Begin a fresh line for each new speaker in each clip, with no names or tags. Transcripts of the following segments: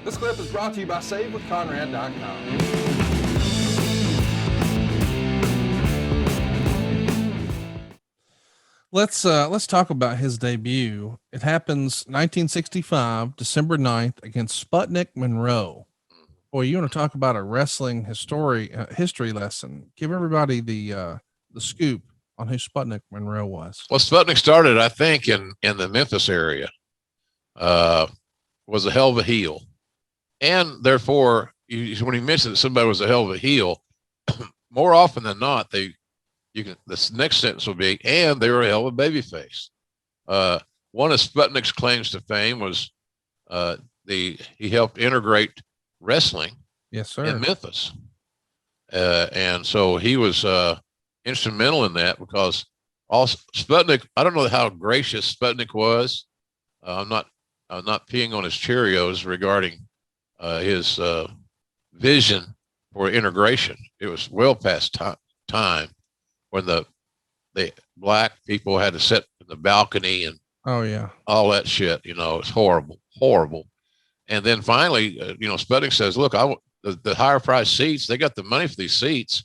This clip is brought to you by SaveWithConrad.com.
Let's talk about his debut. It happens 1965, December 9th, against Sputnik Monroe. Boy, you want to talk about a wrestling history lesson? Give everybody the scoop on who Sputnik Monroe was.
Well, Sputnik started, I think, in the Memphis area. Was a hell of a heel, and therefore, when he mentioned that somebody was a hell of a heel, more often than not, this next sentence will be, and they were a hell of a babyface. One of Sputnik's claims to fame was he helped integrate wrestling,
yes, sir,
in Memphis, and so he was instrumental in that because also Sputnik. I don't know how gracious Sputnik was. I'm not peeing on his Cheerios regarding his vision for integration. It was well past time when the black people had to sit in the balcony and all that shit. It's horrible. And then finally, Sputnik says, "Look, the higher price seats. They got the money for these seats.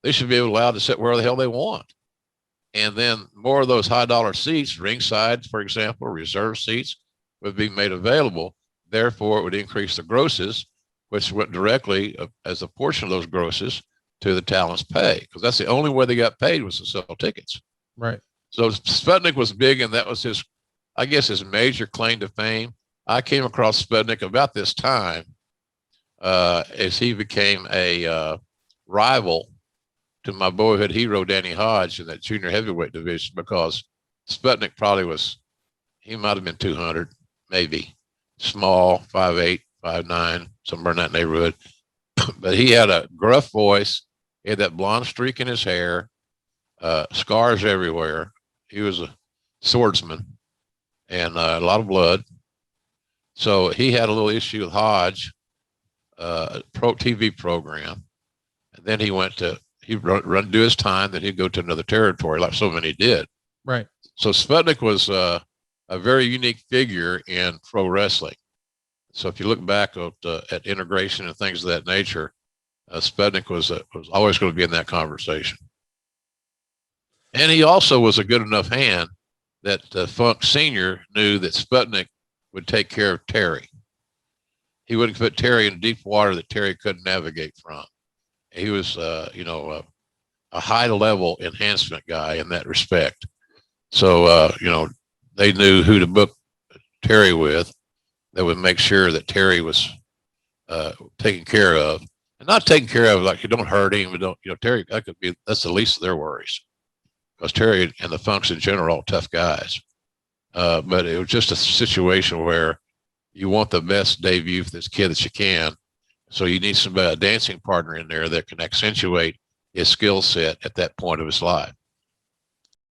They should be allowed to sit where the hell they want." And then more of those high dollar seats, ringside, for example, reserve seats, would be made available. Therefore, it would increase the grosses, which went directly as a portion of those grosses to the talent's pay, because that's the only way they got paid was to sell tickets.
Right.
So Sputnik was big, and that was his major claim to fame. I came across Sputnik about this time as he became a rival to my boyhood hero, Danny Hodge, in that junior heavyweight division, because Sputnik he might have been 200, maybe. Small, 5'8", 5'9", somewhere in that neighborhood. But he had a gruff voice. He had that blonde streak in his hair, scars everywhere. He was a swordsman and a lot of blood. So he had a little issue with Hodge, pro TV program. And then he'd run do his time, then he'd go to another territory like so many did.
Right.
So Sputnik was a very unique figure in pro wrestling. So if you look back at integration and things of that nature, Sputnik was always going to be in that conversation. And he also was a good enough hand that Funk Sr. knew that Sputnik would take care of Terry. He wouldn't put Terry in deep water that Terry couldn't navigate from. He was, a high level enhancement guy in that respect. So, they knew who to book Terry with that would make sure that Terry was taken care of, and not taken care of like you don't hurt him, Terry, that's the least of their worries, because Terry and the Funks in general are all tough guys. But it was just a situation where you want the best debut for this kid that you can. So you need a dancing partner in there that can accentuate his skill set at that point of his life.